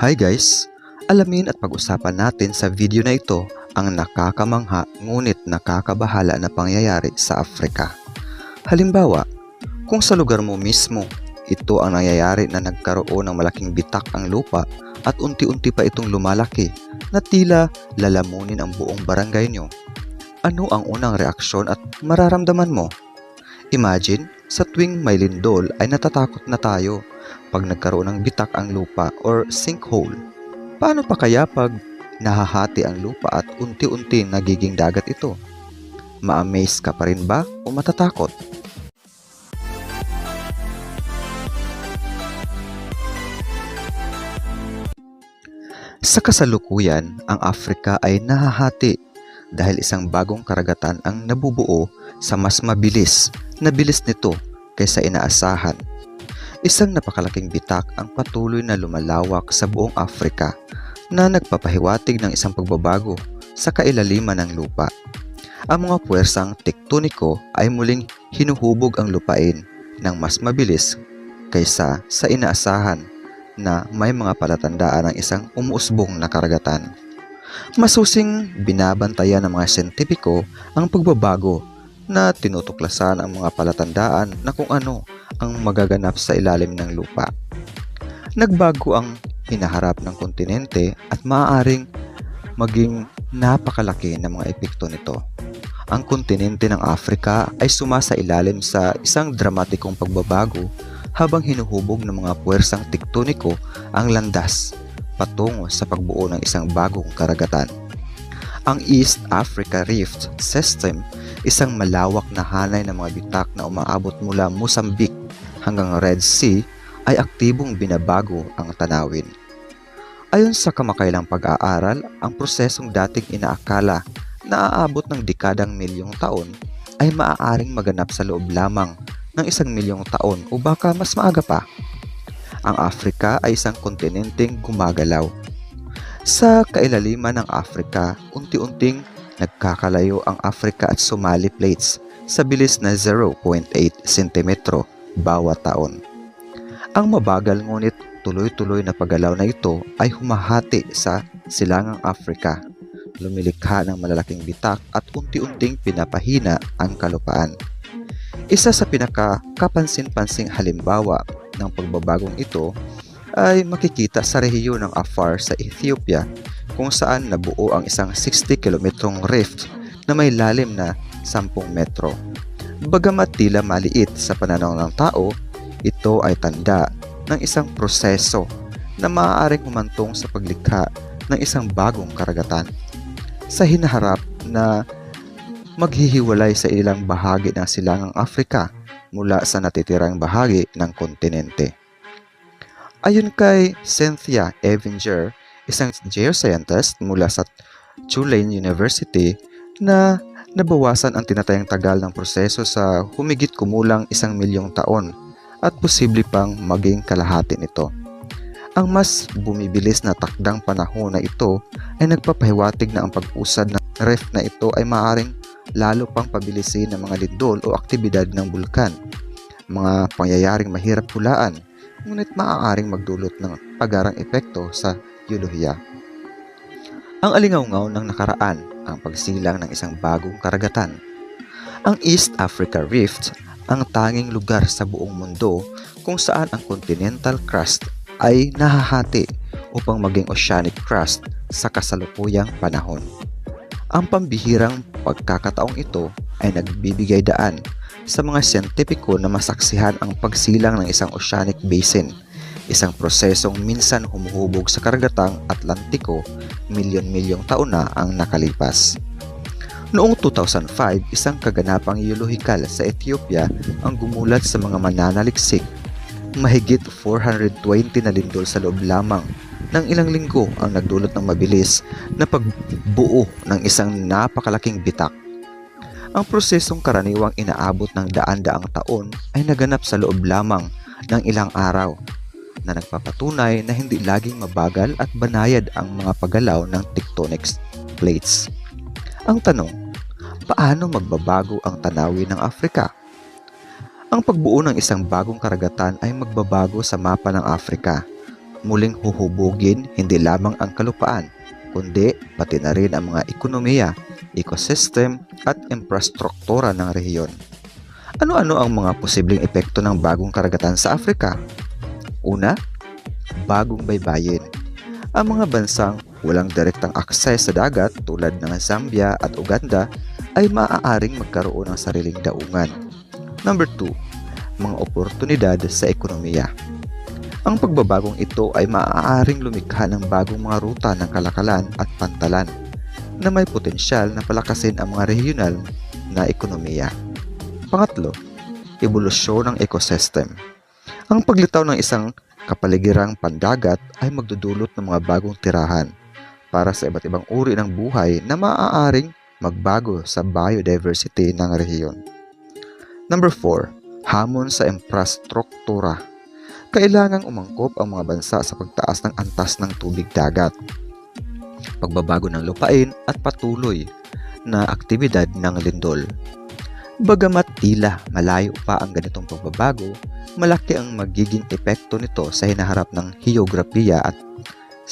Hi guys! Alamin at pag-usapan natin sa video na ito ang nakakamangha ngunit nakakabahala na pangyayari sa Afrika. Halimbawa, kung sa lugar mo mismo, ito ang nangyayari na nagkaroon ng malaking bitak ang lupa at unti-unti pa itong lumalaki na tila lalamunin ang buong barangay nyo. Ano ang unang reaksyon at mararamdaman mo? Imagine, sa tuwing may lindol ay natatakot na tayo pag nagkaroon ng bitak ang lupa or sinkhole. Paano pa kaya pag nahahati ang lupa at unti-unti nagiging dagat ito? Ma-amaze ka pa rin ba o matatakot? Sa kasalukuyan, ang Afrika ay nahahati dahil isang bagong karagatan ang nabubuo sa mas mabilis na bilis nito kaysa inaasahan. Isang napakalaking bitak ang patuloy na lumalawak sa buong Afrika na nagpapahiwatig ng isang pagbabago sa kailaliman ng lupa. Ang mga puwersang tektoniko ay muling hinuhubog ang lupain ng mas mabilis kaysa sa inaasahan na may mga palatandaan ng isang umuusbong na karagatan. Masusing binabantayan ng mga siyentipiko ang pagbabago na tinutuklasan ang mga palatandaan na kung ano ang magaganap sa ilalim ng lupa. Nagbago ang hinaharap ng kontinente at maaaring maging napakalaki ng mga epekto nito. Ang kontinente ng Afrika ay sumasailalim sa isang dramatikong pagbabago habang hinuhubog ng mga puwersang tektoniko ang landas patungo sa pagbuo ng isang bagong karagatan. Ang East Africa Rift System, isang malawak na hanay ng mga bitak na umaabot mula Mozambique hanggang Red Sea, ay aktibong binabago ang tanawin. Ayon sa kamakailang pag-aaral, ang prosesong dating inaakala na aabot ng dekadang milyong taon ay maaaring maganap sa loob lamang ng 1,000,000 taon o baka mas maaga pa. Ang Afrika ay isang kontinenteng gumagalaw. Sa kailaliman ng Afrika, unti-unting nagkakalayo ang Africa at Somali plates sa bilis na 0.8 cm bawat taon. Ang mabagal ngunit tuloy-tuloy na paggalaw na ito ay humahati sa silangang Afrika, lumilikha ng malalaking bitak at unti-unting pinapahina ang kalupaan. Isa sa pinaka-kapansin-pansing halimbawa ng pagbabagong ito ay makikita sa rehiyon ng Afar sa Ethiopia, kung saan nabuo ang isang 60 kilometrong rift na may lalim na 10 metro. Bagamat tila maliit sa pananaw ng tao, ito ay tanda ng isang proseso na maaaring humantong sa paglikha ng isang bagong karagatan sa hinaharap na maghihiwalay sa ilang bahagi ng silangang Afrika mula sa natitirang bahagi ng kontinente. Ayon kay Cynthia Evinger, isang geoscientist mula sa Tulane University, na nabawasan ang tinatayang tagal ng proseso sa humigit kumulang 1,000,000 taon at posible pang maging kalahati nito. Ang mas bumibilis na takdang panahon na ito ay nagpapahiwatig na ang pag-usad ng rift na ito ay maaaring lalo pang pabilisin ng mga lindol o aktibidad ng bulkan, mga pangyayaring mahirap hulaan, ngunit maaaring magdulot ng pagarang epekto sa geolohiya. Ang alingaungaw ng nakaraan, ang pagsilang ng isang bagong karagatan. Ang East Africa Rift, ang tanging lugar sa buong mundo kung saan ang continental crust ay nahahati upang maging oceanic crust sa kasalukuyang panahon. Ang pambihirang pagkakataong ito ay nagbibigay daan sa mga siyentipiko na masaksihan ang pagsilang ng isang oceanic basin, isang prosesong minsan humuhubog sa karagatang Atlantiko milyon-milyong taon na ang nakalipas. Noong 2005, isang kaganapang geolohikal sa Ethiopia ang gumulat sa mga mananaliksik. Mahigit 420 na lindol sa loob lamang ng ilang linggo ang nagdulot ng mabilis na pagbuo ng isang napakalaking bitak. Ang prosesong karaniwang inaabot ng daan-daang taon ay naganap sa loob lamang ng ilang araw na nagpapatunay na hindi laging mabagal at banayad ang mga paggalaw ng tectonic plates. Ang tanong, paano magbabago ang tanawin ng Afrika? Ang pagbuo ng isang bagong karagatan ay magbabago sa mapa ng Afrika. muling huhubugin hindi lamang ang kalupaan, kundi pati na rin ang mga ekonomiya, ecosystem at infrastruktura ng rehiyon. Ano-ano ang mga posibleng epekto ng bagong karagatan sa Afrika? Una, bagong baybayin. Ang mga bansang walang direktang akses sa dagat tulad ng Zambia at Uganda ay maaaring magkaroon ng sariling daungan. Number 2, mga oportunidad sa ekonomiya. Ang pagbabagong ito ay maaaring lumikha ng bagong mga ruta ng kalakalan at pantalan na may potensyal na palakasin ang mga regional na ekonomiya. Pangatlo, ebolusyon ng ecosystem. Ang paglitaw ng isang kapaligirang pandagat ay magdudulot ng mga bagong tirahan para sa iba't ibang uri ng buhay na maaaring magbago sa biodiversity ng rehiyon. Number 4, hamon sa infrastruktura. Kailangang umangkop ang mga bansa sa pagtaas ng antas ng tubig dagat, pagbabago ng lupain at patuloy na aktibidad ng lindol. Bagamat tila malayo pa ang ganitong pagbabago, malaki ang magiging epekto nito sa hinaharap ng heograpiya at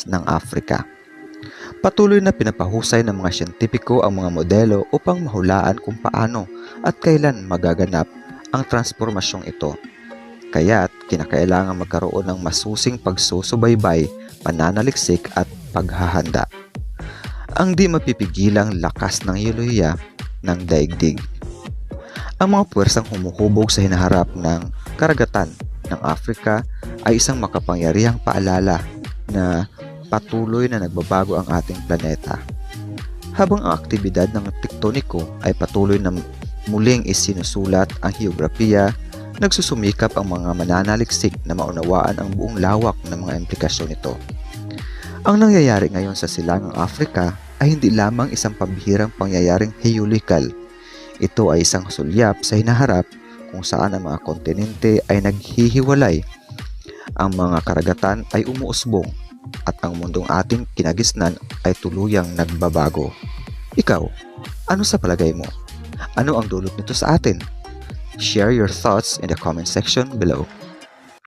ng Afrika. Patuloy na pinapahusay ng mga siyentipiko ang mga modelo upang mahulaan kung paano at kailan magaganap ang transformasyong ito. Kaya't kinakailangan magkaroon ng masusing pagsusubaybay, pananaliksik at paghahanda. Ang di mapipigilang lakas ng heolohiya ng daigdig. Ang mga puwersang humuhubog sa hinaharap ng karagatan ng Afrika ay isang makapangyarihang paalala na patuloy na nagbabago ang ating planeta. Habang ang aktibidad ng tektoniko ay patuloy na muling isinusulat ang heograpiya, nagsusumikap ang mga mananaliksik na maunawaan ang buong lawak ng mga implikasyon nito. Ang nangyayari ngayon sa silangang Afrika ay hindi lamang isang pambihirang pangyayaring heolikal. Ito ay isang sulyap sa hinaharap kung saan ang mga kontinente ay naghihiwalay, ang mga karagatan ay umuusbong, at ang mundong ating kinagisnan ay tuluyang nagbabago. Ikaw, ano sa palagay mo? Ano ang dulot nito sa atin? Share your thoughts in the comment section below.